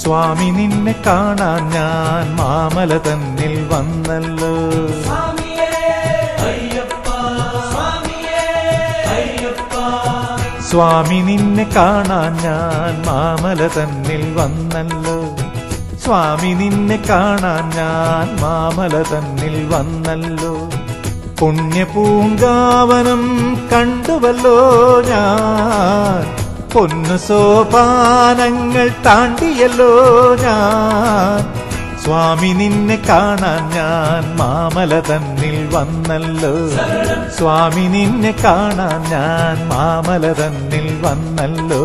സ്വാമി നിന്നെ കാണാൻ ഞാൻ മാമല തന്നിൽ വന്നല്ലോ. സ്വാമി നിന്നെ കാണാൻ ഞാൻ മാമല തന്നിൽ വന്നല്ലോ. സ്വാമി നിന്നെ കാണാൻ ഞാൻ മാമല തന്നിൽ വന്നല്ലോ. പുണ്യപൂങ്കാവനം കണ്ടുവല്ലോ ഞാൻ, പൊന്നു സോപാനങ്ങൾ താണ്ടിയല്ലോ ഞാൻ. സ്വാമി നിന്നെ കാണാൻ ഞാൻ മാമല തന്നിൽ വന്നല്ലോ. സ്വാമി നിന്നെ കാണാൻ ഞാൻ മാമല തന്നിൽ വന്നല്ലോ.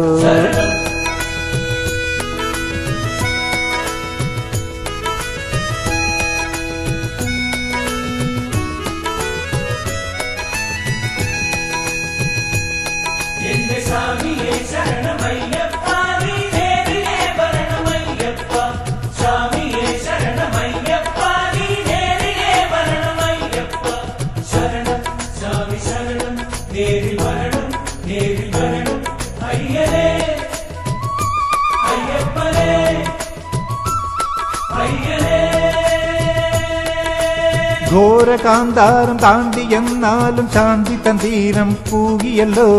ഘോരകാന്താരം താണ്ടി എന്നാലും ശാന്തി തന്തീരം പൂകിയല്ലോ.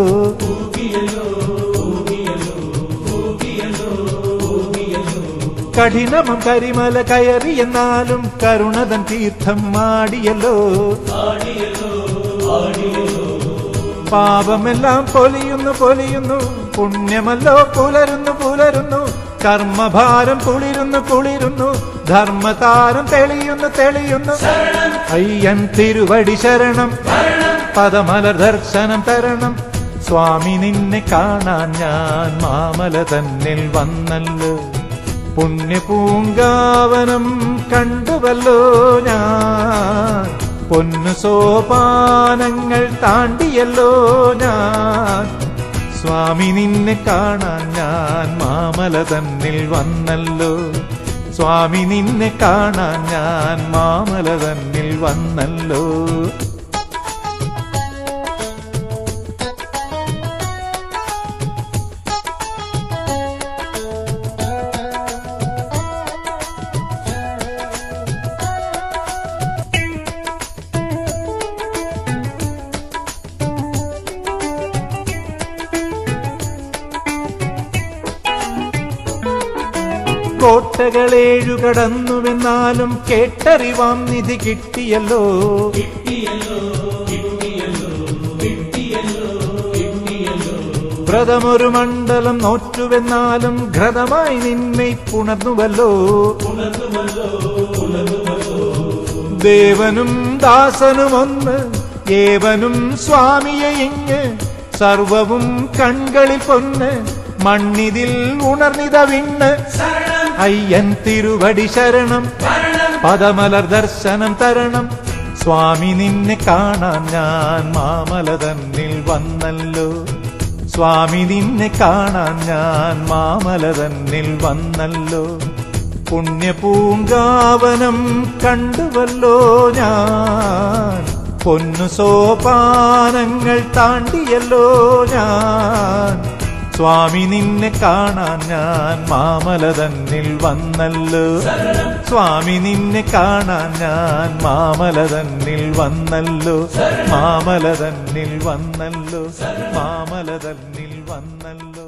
കഠിനമം കരിമല കയറി എന്നാലും കരുണതൻ തീർത്ഥം ആടിയല്ലോ. പാപമെല്ലാം പൊലിയുന്നു പൊലിയുന്നു, പുണ്യമല്ലോ പുലരുന്നു പുലരുന്നു. കർമ്മഭാരം കുളിരുന്നു കുളിരുന്നു, ധർമ്മതാരം തെളിയുന്നു തെളിയുന്നു. അയ്യൻ തിരുവടി ശരണം, പദമലർ ദർശനം തരണം. സ്വാമി നിന്നെ കാണാൻ ഞാൻ മാമല തന്നിൽ വന്നല്ലോ. പുണ്യപൂങ്കാവനം കണ്ടുവല്ലോ ഞാൻ, പൊന്നു സോപാനങ്ങൾ താണ്ടിയല്ലോ ഞാൻ. സ്വാമി നിന്നെ കാണാൻ ഞാൻ മാമല തന്നിൽ വന്നല്ലോ. സ്വാമി നിന്നെ കാണാൻ ഞാൻ മാമല തന്നിൽ വന്നല്ലോ. കോട്ടകളേഴു കടന്നുവെന്നാലും കേട്ടറിവാം നിധി കിട്ടിയല്ലോ. വ്രതമൊരു മണ്ഡലം നോറ്റുവെന്നാലും ഘൃതമായി നിന്നെ പുണർന്നുവല്ലോ. ദേവനും ദാസനുമൊന്ന് ഏവനും സ്വാമിയെ ഇങ്ങ്, സർവവും കൺകളിൽ പൊന്ന് മണ്ണിതിൽ ഉണർന്നിത വിണ്ണ്. അയ്യൻ തിരുവടി ശരണം, പദമലർ ദർശനം തരണം. സ്വാമി നിന്നെ കാണാൻ ഞാൻ മാമല തന്നിൽ വന്നല്ലോ. സ്വാമി നിന്നെ കാണാൻ ഞാൻ മാമല തന്നിൽ വന്നല്ലോ. പുണ്യപൂങ്കാവനം കണ്ടുവല്ലോ ഞാൻ, പൊന്നു സോപാനങ്ങൾ താണ്ടിയല്ലോ ഞാൻ. സ്വാമി നിന്നെ കാണാൻ ഞാൻ മാമല തന്നിൽ വന്നല്ലോ. സ്വാമി നിന്നെ കാണാൻ ഞാൻ മാമല തന്നിൽ വന്നല്ലോ. മാമല തന്നിൽ വന്നല്ലോ. മാമല തന്നിൽ വന്നല്ലോ.